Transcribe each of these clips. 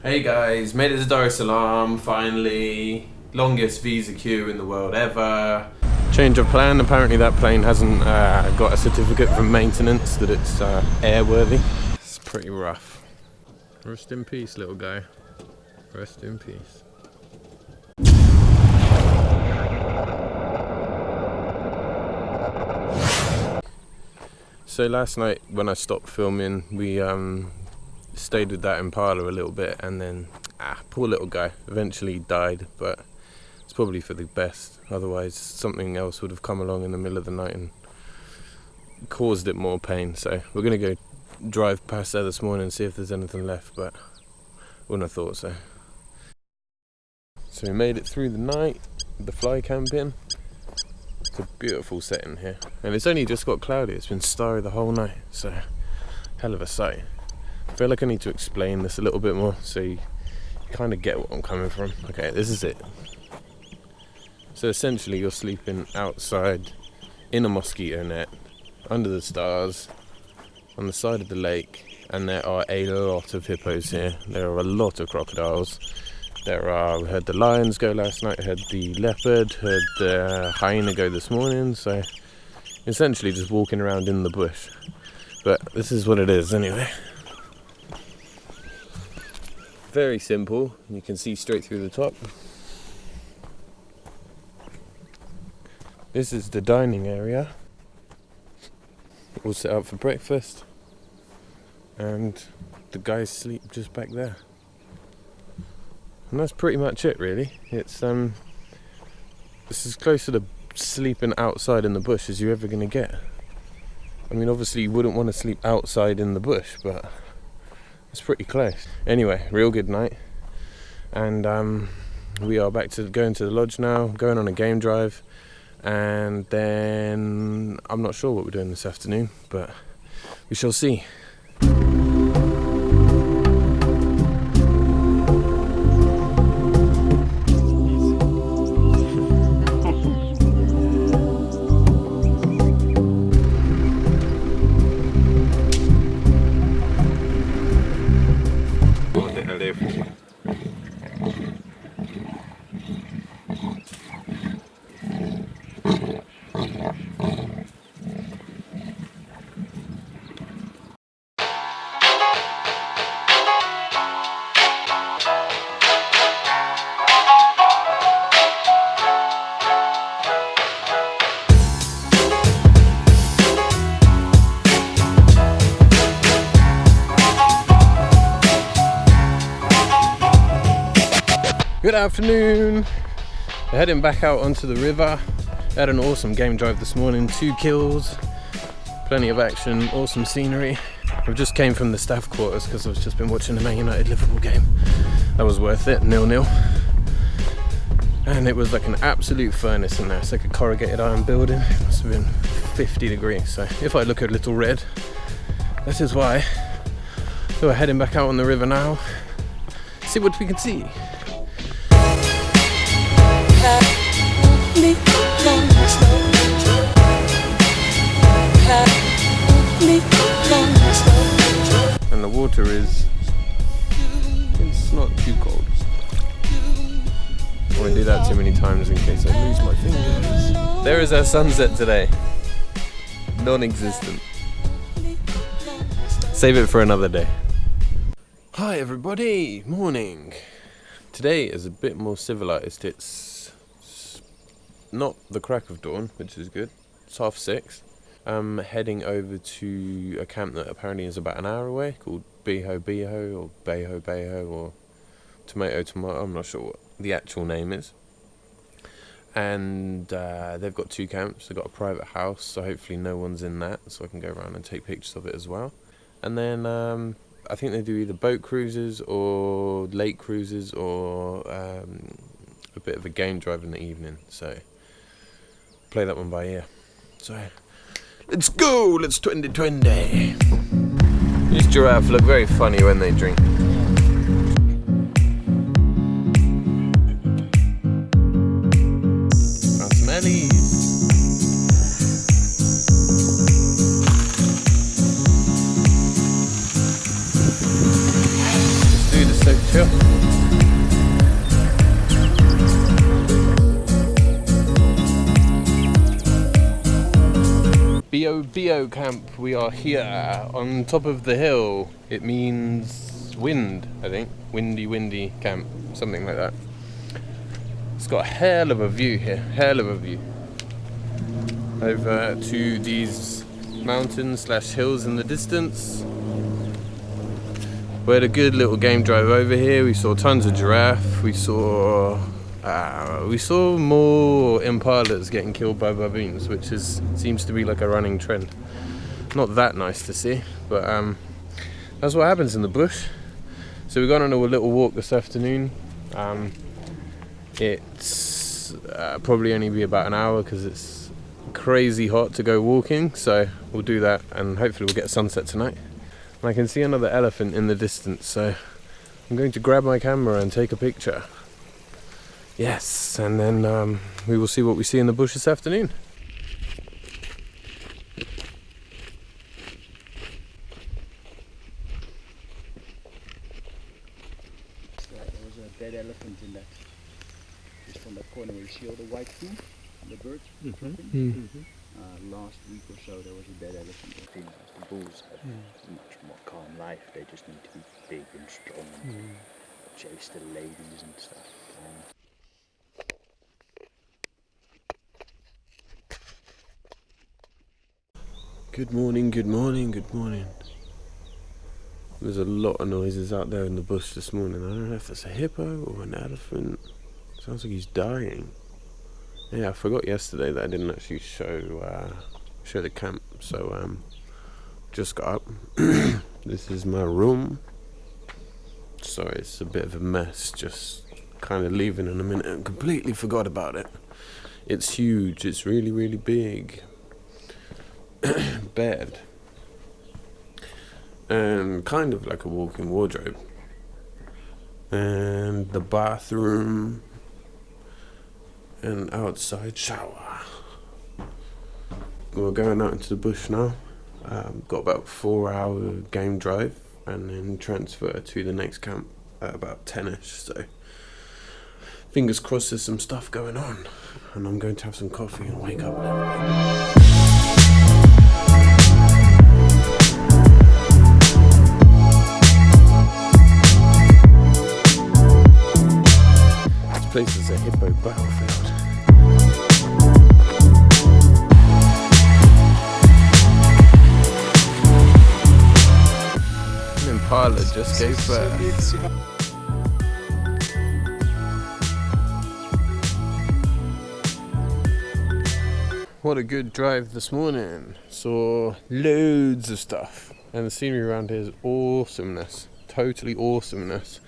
Hey guys, made it to Dar es Salaam finally. Longest visa queue in the world ever. Change of plan, apparently that plane hasn't got a certificate from maintenance that it's airworthy. It's pretty rough. Rest in peace, little guy. Rest in peace. So last night when I stopped filming, we stayed with that Impala a little bit, and then poor little guy eventually died, but it's probably for the best. Otherwise something else would have come along in the middle of the night and caused it more pain. So we're gonna go drive past there this morning and see if there's anything left, but wouldn't have thought so. So we made it through the night with the fly camping. It's a beautiful setting here, and it's only just got cloudy. It's been starry the whole night, so hell of a sight. I feel like I need to explain this a little bit more so you kind of get what I'm coming from. Okay, this is it. So essentially you're sleeping outside in a mosquito net under the stars on the side of the lake, and there are a lot of hippos here. There are a lot of crocodiles. We heard the lions go last night, heard the leopard, heard the hyena go this morning, so essentially just walking around in the bush. But this is what it is anyway. Very simple, you can see straight through the top. This is the dining area. All set up for breakfast, and the guys sleep just back there. And that's pretty much it really. It's this is closer to sleeping outside in the bush as you're ever going to get. I mean, obviously you wouldn't want to sleep outside in the bush, but it's pretty close. Anyway, real good night, and we are back to going to the lodge now, going on a game drive, and then I'm not sure what we're doing this afternoon, but we shall see. Good afternoon. We're heading back out onto the river. Had an awesome game drive this morning, 2 kills, plenty of action, awesome scenery. I just came from the staff quarters because I've just been watching the Man United Liverpool game. That was worth it, 0-0. And it was like an absolute furnace in there. It's like a corrugated iron building. It must have been 50 degrees. So if I look a little red, this is why. So we're heading back out on the river now. See what we can see. And the water it's not too cold. I won't do that too many times in case I lose my fingers. There is our sunset today. Non-existent. Save it for another day. Hi everybody, morning. Today is a bit more civilized. It's not the crack of dawn, which is good. It's 6:30. I'm heading over to a camp that apparently is about an hour away, called Beho or Beho or Tomato. I'm not sure what the actual name is. And they've got 2 camps. They've got a private house, so hopefully no one's in that, so I can go around and take pictures of it as well. And then I think they do either boat cruises or lake cruises or a bit of a game drive in the evening. So play that one by ear. So let's go, let's 2020. These giraffes look very funny when they drink. Smellies. Let's do the so chill. B.O. camp, we are here on top of the hill. It means wind, I think. Windy camp, something like that. It's got a hell of a view here, hell of a view. Over to these mountains / hills in the distance. We had a good little game drive over here. We saw tons of giraffe. We saw more impalas getting killed by baboons, which seems to be like a running trend. Not that nice to see, but that's what happens in the bush. So we're going on a little walk this afternoon. It's probably only be about an hour because it's crazy hot to go walking. So we'll do that, and hopefully we'll get a sunset tonight. And I can see another elephant in the distance, so I'm going to grab my camera and take a picture. Yes, and then we will see what we see in the bush this afternoon. There was a dead elephant in that, just from that corner where you see all the white food, the birds. Last week or so there was a dead elephant. I think the bulls have a much more calm life. They just need to be big and strong and chase the ladies and stuff. Good morning. There's a lot of noises out there in the bush this morning. I don't know if that's a hippo or an elephant. Sounds like he's dying. Yeah, I forgot yesterday that I didn't actually show the camp, so just got up. This is my room. Sorry, it's a bit of a mess, just kind of leaving in a minute and completely forgot about it. It's huge, it's really big. Bed. And kind of like a walk-in wardrobe. And the bathroom. And outside shower. We're going out into the bush now. Got about 4-hour game drive and then transfer to the next camp at about 10ish. So fingers crossed there's some stuff going on. And I'm going to have some coffee and wake up a little bit. This place is a hippo battlefield. An impala just gave birth. What a good drive this morning. Saw loads of stuff. And the scenery around here is awesomeness. Totally awesomeness.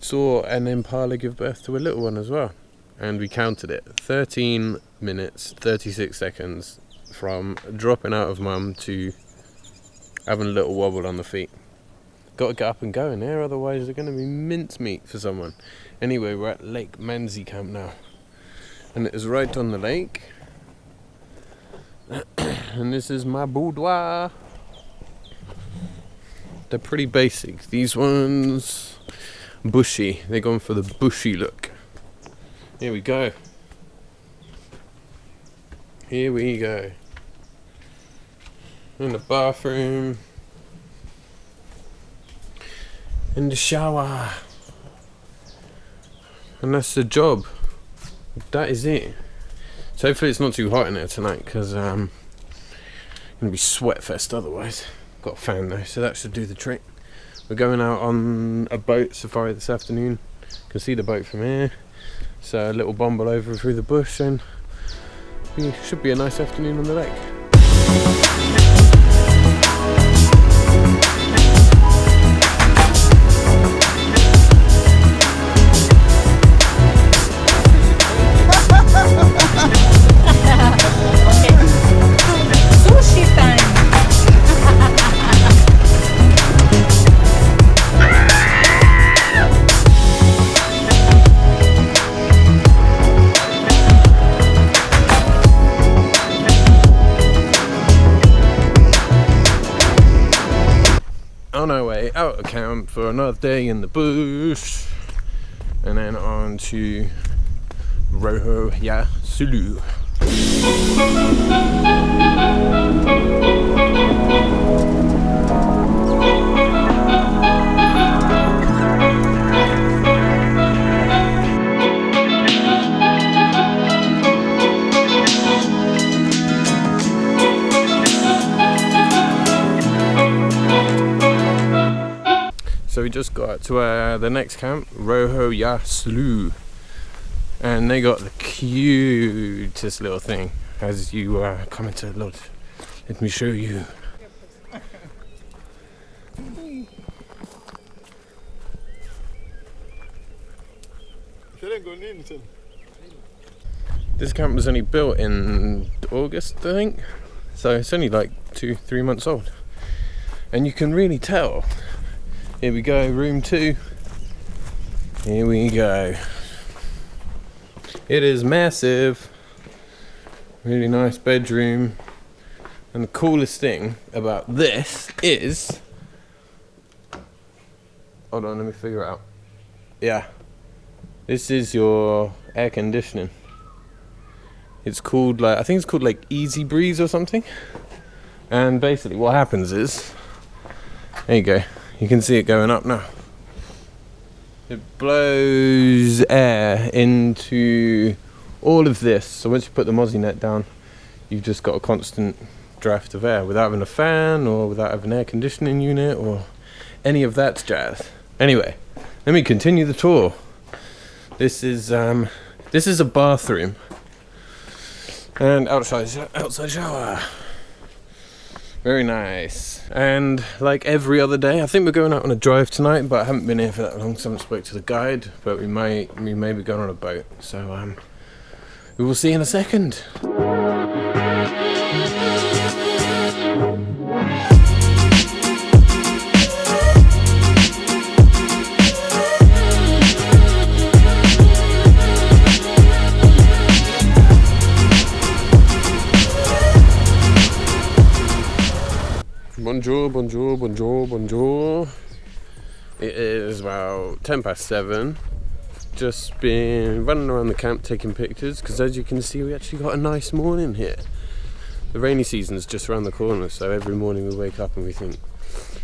Saw an impala give birth to a little one as well. And we counted it. 13 minutes, 36 seconds from dropping out of mum to having a little wobble on the feet. Got to get up and go in here, otherwise they're going to be mincemeat for someone. Anyway, we're at Lake Manzi camp now. And it is right on the lake. And this is my boudoir. They're pretty basic. These ones, bushy. They're going for the bushy look. Here we go. Here we go. In the bathroom. In the shower. And that's the job. That is it. So hopefully it's not too hot in there tonight, because I'm going to be sweat-fest otherwise. Got a fan though, so that should do the trick. We're going out on a boat safari this afternoon. You can see the boat from here. So a little bumble over through the bush, and it should be a nice afternoon on the lake. camp for another day in the bush, and then on to Roho Ya Sulu. So we just got to the next camp, Roho Ya Sulu, and they got the cutest little thing as you come into the lodge. Let me show you. This camp was only built in August, I think, so it's only like 2-3 months old, and you can really tell. Here we go, room 2. Here we go. It is massive. Really nice bedroom. And the coolest thing about this is... Hold on, let me figure it out. Yeah. This is your air conditioning. It's called like, I think it's called like Easy Breeze or something. And basically what happens is, there you go. You can see it going up now. It blows air into all of this. So once you put the mozzie net down, you've just got a constant draft of air without having a fan or without having an air conditioning unit or any of that jazz. Anyway, let me continue the tour. This is a bathroom and outside shower. Very nice. And like every other day, I think we're going out on a drive tonight, but I haven't been here for that long, so I haven't spoke to the guide, but we may be going on a boat. So we will see in a second. Bonjour, bonjour, bonjour, bonjour. It is about 7:10. Just been running around the camp taking pictures, because as you can see we actually got a nice morning here. The rainy season's just around the corner, so every morning we wake up and we think,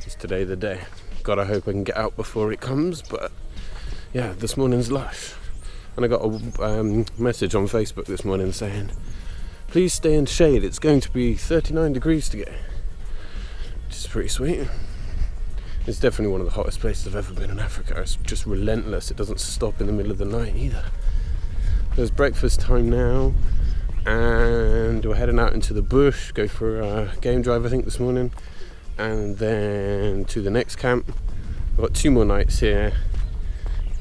is today the day? God, I hope I can get out before it comes, but yeah, this morning's lush. And I got a message on Facebook this morning saying, please stay in shade, it's going to be 39 degrees today. Which is pretty sweet. It's definitely one of the hottest places I've ever been in Africa. It's just relentless. It doesn't stop in the middle of the night either. There's breakfast time now, and we're heading out into the bush, go for a game drive I think this morning, and then to the next camp. I've got 2 more nights here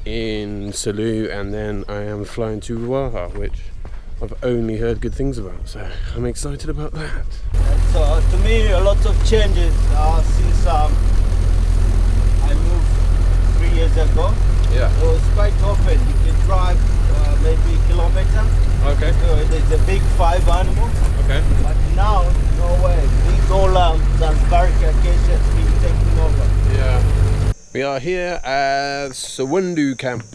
in Sulu, and then I am flying to Ruaha, which I've only heard good things about, so I'm excited about that. So to me, a lot of changes since I moved 3 years ago. Yeah. It was quite open. You can drive maybe a kilometer. Okay. So there's a big 5 animals. Okay. But now, no way. These all transparent acacias being taken over. Yeah. We are here at Sawundu Camp.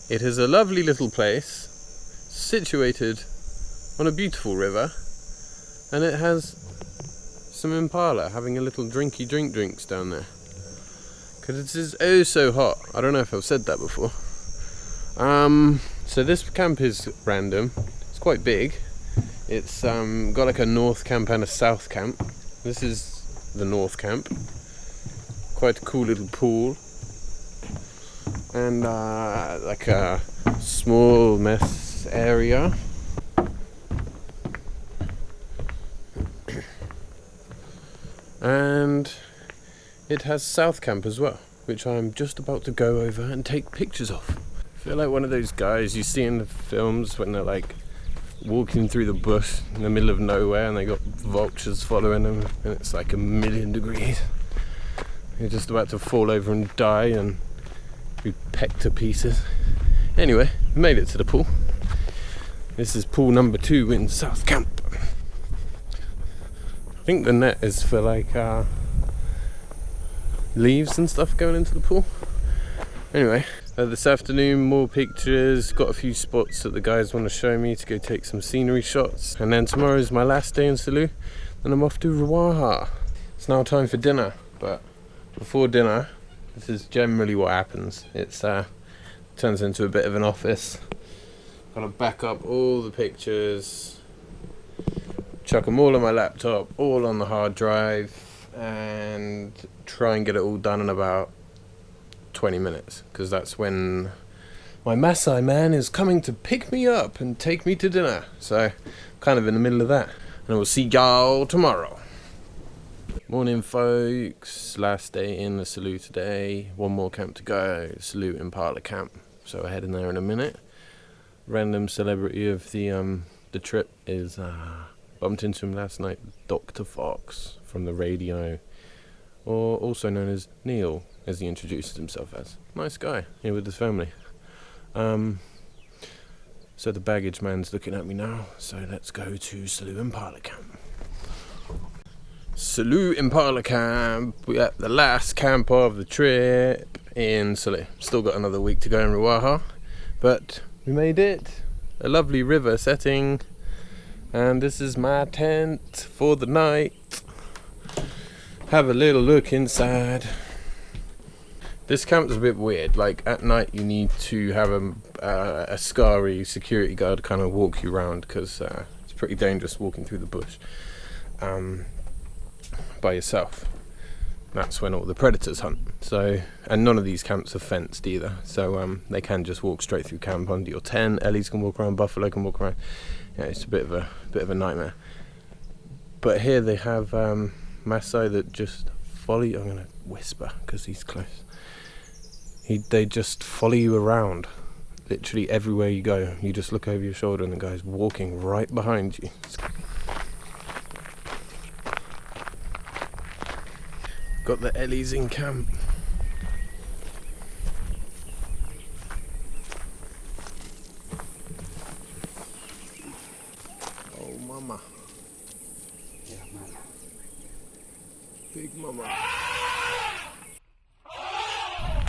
It is a lovely little place situated on a beautiful river, and it has some impala having a little drinks down there, because it is oh so hot. I don't know if I've said that before. So this camp is random. It's quite big. It's got like a north camp and a south camp. This is the north camp. Quite a cool little pool, and like a small mess area. And it has South Camp as well, which I'm just about to go over and take pictures of. I feel like one of those guys you see in the films when they're like walking through the bush in the middle of nowhere and they got vultures following them and it's like 1,000,000 degrees. You're just about to fall over and die and be pecked to pieces. Anyway, made it to the pool. This is pool number 2 in South Camp. I think the net is for like leaves and stuff going into the pool. Anyway, this afternoon, more pictures, got a few spots that the guys want to show me to go take some scenery shots. And then tomorrow is my last day in Salou, and I'm off to Ruaha. It's now time for dinner, but before dinner, this is generally what happens. It's turns into a bit of an office. Gotta back up all the pictures, chuck them all on my laptop, all on the hard drive, and try and get it all done in about 20 minutes, because that's when my Maasai man is coming to pick me up and take me to dinner. So kind of in the middle of that, and we'll see y'all tomorrow. Morning folks, last day in the Salou today, one more camp to go, Salou Impala camp, so we're heading there in a minute. Random celebrity of the trip is bumped into him last night, Dr. Fox from the radio, or also known as Neil, as he introduces himself as. Nice guy, here with his family. So the baggage man's looking at me now, so let's go to Salou Impala camp. Salou Impala camp, we're at the last camp of the trip in Salou. Still got another week to go in Ruaha, but we made it. A lovely river setting, and this is my tent for the night. Have a little look inside. This camp's a bit weird. Like at night you need to have a scary security guard kind of walk you around, because it's pretty dangerous walking through the bush by yourself. That's when all the predators hunt. So, and none of these camps are fenced either, so they can just walk straight through camp under your tent. Ellies can walk around, buffalo can walk around. Yeah, it's a bit of a nightmare. But here they have Maasai that just follow you. I'm gonna whisper because he's close. They just follow you around, literally everywhere you go. You just look over your shoulder and the guy's walking right behind you. Got the Ellies in camp. Oh mama. Yeah, man. Big mama.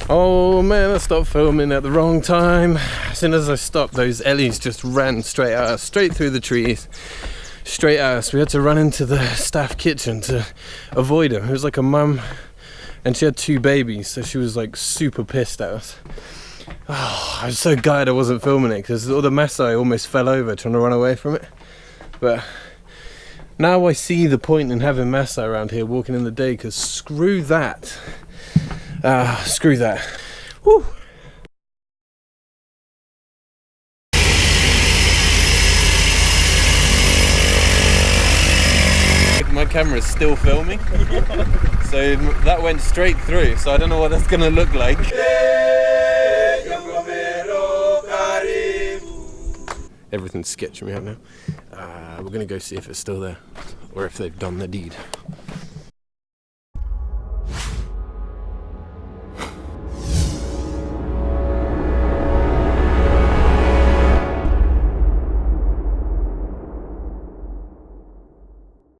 Oh man, I stopped filming at the wrong time. As soon as I stopped, those Ellies just ran straight at us, straight through the trees, straight at us. We had to run into the staff kitchen to avoid them. It was like a mum, and she had 2 babies, so she was like super pissed at us. Oh, I was so gutted I wasn't filming it, because all the Maasai almost fell over trying to run away from it. But now I see the point in having Maasai around here walking in the day, because screw that. Screw that. Woo. My camera's still filming, so that went straight through, so I don't know what that's gonna look like. Everything's sketching me out now. We're gonna go see if it's still there, or if they've done the deed.